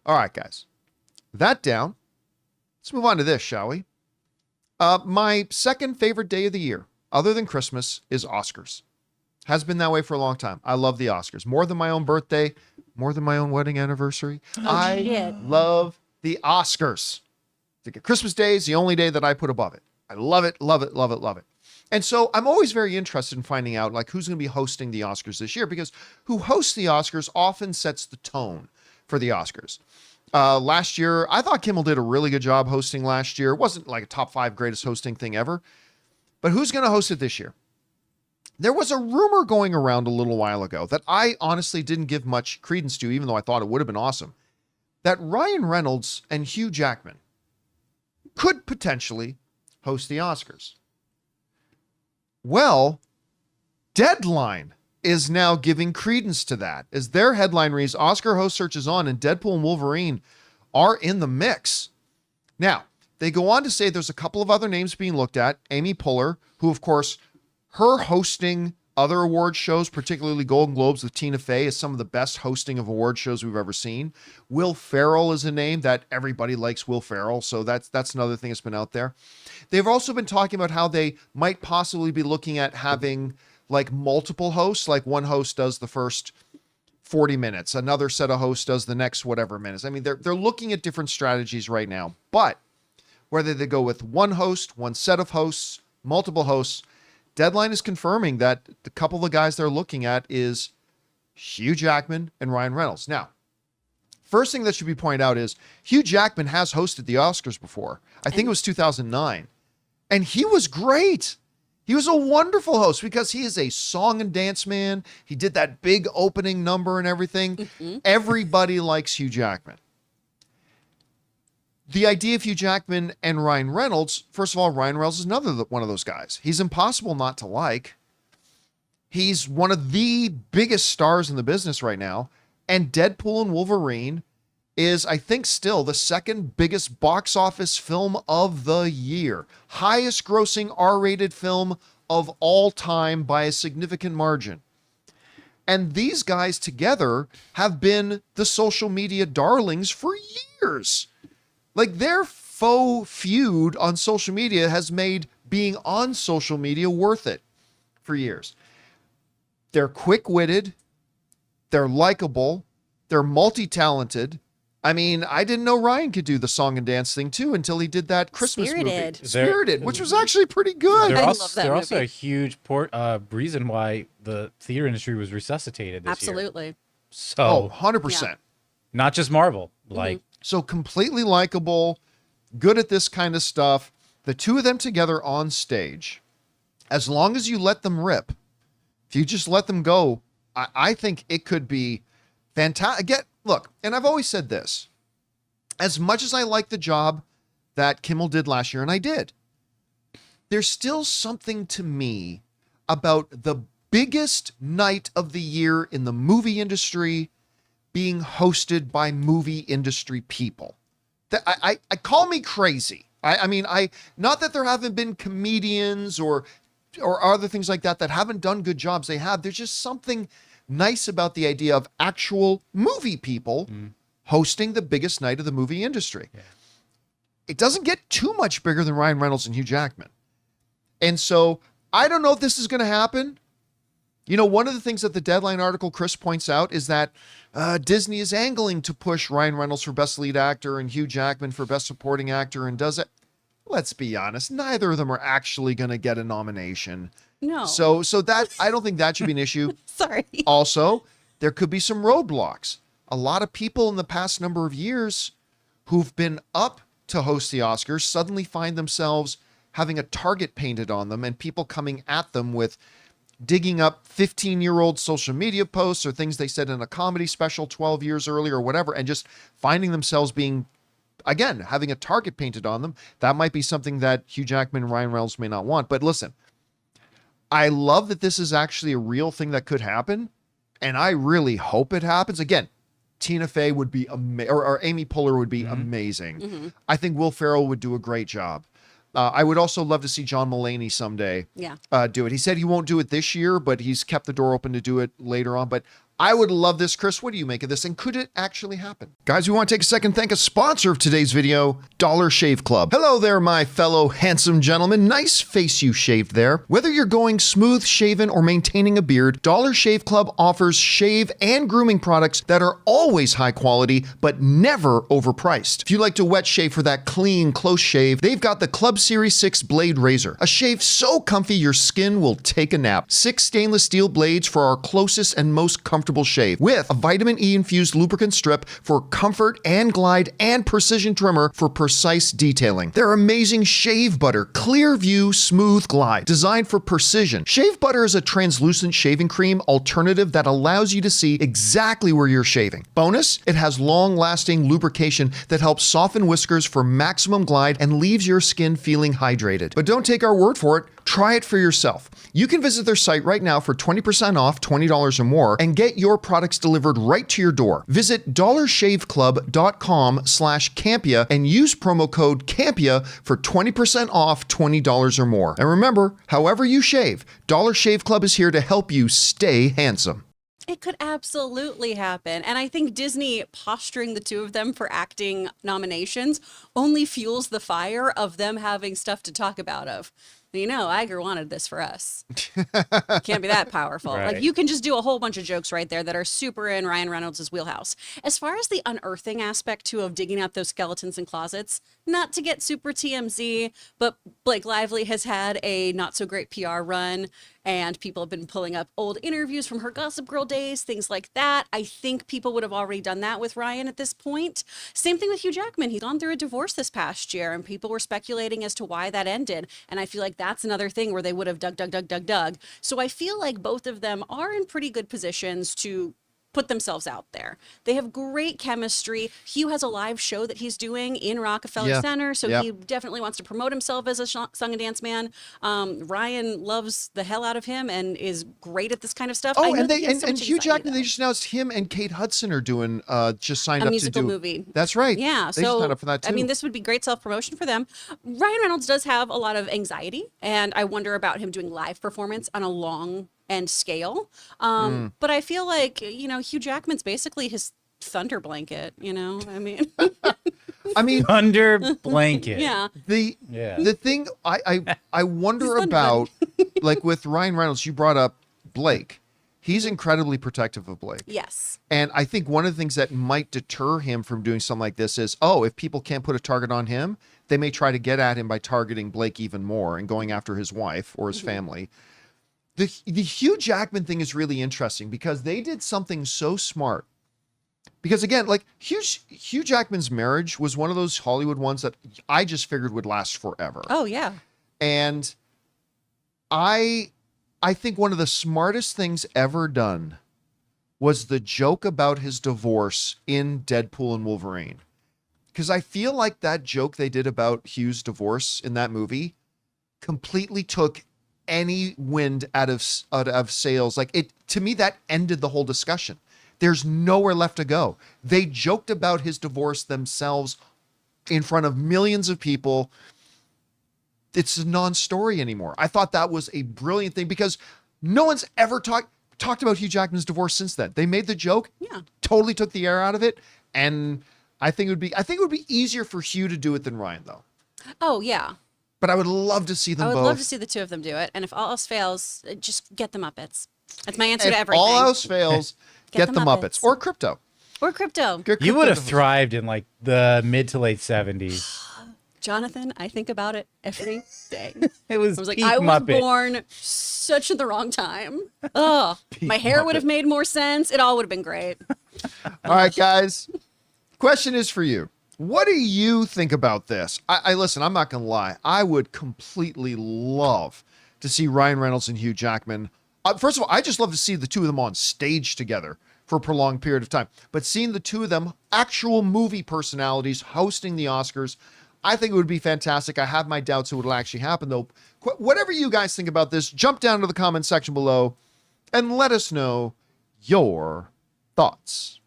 All right, guys. That down. Let's move on to this, shall we? My second favorite day of the year, other than Christmas, is Oscars. Has been that way for a long time. I love the Oscars. More than my own birthday, more than my own wedding anniversary. I love the Oscars. Christmas Day is the only day that I put above it. I love it, love it, love it, love it. And so I'm always very interested in finding out like who's going to be hosting the Oscars this year, because who hosts the Oscars often sets the tone for the Oscars. Last year, I thought Kimmel did a really good job hosting last year. It wasn't like a top 5 greatest hosting thing ever. But who's going to host it this year? There was a rumor going around a little while ago that I honestly didn't give much credence to, even though I thought it would have been awesome, that Ryan Reynolds and Hugh Jackman could potentially host the Oscars. Well, Deadline is now giving credence to that, as their headline reads, Oscar host search is on and Deadpool and Wolverine are in the mix. Now, they go on to say there's a couple of other names being looked at. Amy Poehler, who of course, her hosting other award shows, particularly Golden Globes with Tina Fey, is some of the best hosting of award shows we've ever seen. Will Ferrell is a name that everybody likes. Will Ferrell, so that's another thing that's been out there. They've also been talking about how they might possibly be looking at having like multiple hosts, like one host does the first 40 minutes, another set of hosts does the next whatever minutes. I mean, they're looking at different strategies right now, but whether they go with one host, one set of hosts, multiple hosts, Deadline is confirming that the couple of guys they're looking at is Hugh Jackman and Ryan Reynolds. Now, first thing that should be pointed out is Hugh Jackman has hosted the Oscars before. I think it was 2009. And he was great. He was a wonderful host because he is a song and dance man. He did that big opening number and everything. Mm-hmm. Everybody likes Hugh Jackman. The idea of Hugh Jackman and Ryan Reynolds, first of all, Ryan Reynolds is another one of those guys. He's impossible not to like. He's one of the biggest stars in the business right now. And Deadpool and Wolverine is, I think, still the second biggest box office film of the year. Highest grossing R-rated film of all time by a significant margin. And these guys together have been the social media darlings for years. Like their faux feud on social media has made being on social media worth it for years. They're quick-witted. They're likable. They're multi-talented. I mean, I didn't know Ryan could do the song and dance thing too until he did that Christmas movie. Spirited, which was actually pretty good. They're also a huge reason why the theater industry was resuscitated this year. Absolutely. So, 100%. Yeah. Not just Marvel. Like, so completely likable, good at this kind of stuff. The two of them together on stage, as long as you let them rip, if you just let them go, I think it could be fantastic. Look, and I've always said this, as much as I like the job that Kimmel did last year, and I did, there's still something to me about the biggest night of the year in the movie industry being hosted by movie industry people. That I call me crazy. I mean, not that there haven't been comedians or other things like that haven't done good jobs. They have. There's just something nice about the idea of actual movie people hosting the biggest night of the movie industry. Yeah. It doesn't get too much bigger than Ryan Reynolds and Hugh Jackman. And so I don't know if this is going to happen. You know, one of the things that the Deadline article, Chris points out, is that Disney is angling to push Ryan Reynolds for Best Lead Actor and Hugh Jackman for Best Supporting Actor, and does it. Let's be honest, neither of them are actually going to get a nomination. No. So that, I don't think that should be an issue. Sorry. Also, there could be some roadblocks. A lot of people in the past number of years who've been up to host the Oscars suddenly find themselves having a target painted on them and people coming at them with digging up 15-year-old social media posts or things they said in a comedy special 12 years earlier or whatever, and just finding themselves being, again, having a target painted on them. That might be something that Hugh Jackman and Ryan Reynolds may not want. But listen, I love that this is actually a real thing that could happen, and I really hope it happens. Again, Tina Fey would be or Amy Poehler would be amazing. Mm-hmm. I think Will Ferrell would do a great job. I would also love to see John Mulaney someday do it. He said he won't do it this year, but he's kept the door open to do it later on. But I would love this. Chris, what do you make of this? And could it actually happen? Guys, we want to take a second and thank a sponsor of today's video, Dollar Shave Club. Hello there, my fellow handsome gentlemen. Nice face you shaved there. Whether you're going smooth shaven or maintaining a beard, Dollar Shave Club offers shave and grooming products that are always high quality, but never overpriced. If you like to wet shave for that clean, close shave, they've got the Club Series 6 Blade Razor. A shave so comfy your skin will take a nap. 6 stainless steel blades for our closest and most comfortable shave, with a vitamin E infused lubricant strip for comfort and glide, and precision trimmer for precise detailing. Their amazing shave butter, clear view, smooth glide, designed for precision. Shave butter is a translucent shaving cream alternative that allows you to see exactly where you're shaving. Bonus, it has long-lasting lubrication that helps soften whiskers for maximum glide and leaves your skin feeling hydrated. But don't take our word for it. Try it for yourself. You can visit their site right now for 20% off, $20 or more, and get your products delivered right to your door. Visit dollarshaveclub.com/Campea and use promo code Campea for 20% off, $20 or more. And remember, however you shave, Dollar Shave Club is here to help you stay handsome. It could absolutely happen. And I think Disney posturing the two of them for acting nominations only fuels the fire of them having stuff to talk about of. You know, Iger wanted this for us. Can't be that powerful. Right. Like, you can just do a whole bunch of jokes right there that are super in Ryan Reynolds' wheelhouse. As far as the unearthing aspect, too, of digging out those skeletons in closets, not to get super TMZ, but Blake Lively has had a not-so-great PR run, and people have been pulling up old interviews from her Gossip Girl days, things like that. I think people would have already done that with Ryan at this point. Same thing with Hugh Jackman. He's gone through a divorce this past year, and people were speculating as to why that ended. And I feel like that's another thing where they would have dug. So I feel like both of them are in pretty good positions to put themselves out there. They have great chemistry. Hugh has a live show that he's doing in Rockefeller Center, so he definitely wants to promote himself as a song and dance man. Ryan loves the hell out of him and is great at this kind of stuff. Oh, and Hugh Jackman, they just announced him and Kate Hudson are doing just signed a up musical to do movie. That's right. Yeah, they signed up for that too. I mean, this would be great self-promotion for them. Ryan Reynolds does have a lot of anxiety, and I wonder about him doing live performance on a long and scale. But I feel like, you know, Hugh Jackman's basically his thunder blanket, you know? I mean, Thunder blanket. yeah. The thing I wonder about, like with Ryan Reynolds, you brought up Blake. He's incredibly protective of Blake. Yes. And I think one of the things that might deter him from doing something like this is, if people can't put a target on him, they may try to get at him by targeting Blake even more and going after his wife or his family. The Hugh Jackman thing is really interesting because they did something so smart. Because again, like Hugh Jackman's marriage was one of those Hollywood ones that I just figured would last forever. Oh, yeah. And I think one of the smartest things ever done was the joke about his divorce in Deadpool and Wolverine. Because I feel like that joke they did about Hugh's divorce in that movie completely took any wind out of sails. Like, it, to me, that ended the whole discussion. There's nowhere left to go. They joked about his divorce themselves in front of millions of people. It's a non-story anymore. I thought that was a brilliant thing because no one's ever talked about Hugh Jackman's divorce since then. They made the joke, totally took the air out of it, and I think it would be easier for Hugh to do it than Ryan, though. Oh, yeah. But I would love to see them both. I would love to see the two of them do it. And if all else fails, just get the Muppets. That's my answer to everything. All else fails, get the Muppets. Or crypto. Or crypto. You would have thrived in like the mid to late 70s. Jonathan, I think about it every day. I was like, peak I was Muppet. born such at the wrong time. Oh, my hair would have made more sense. It all would have been great. All right, guys. Question is for you. What do you think about this? I listen, I'm not going to lie. I would completely love to see Ryan Reynolds and Hugh Jackman. First of all, I just love to see the two of them on stage together for a prolonged period of time. But seeing the two of them, actual movie personalities, hosting the Oscars, I think it would be fantastic. I have my doubts it would actually happen, though. Whatever you guys think about this, jump down to the comment section below and let us know your thoughts.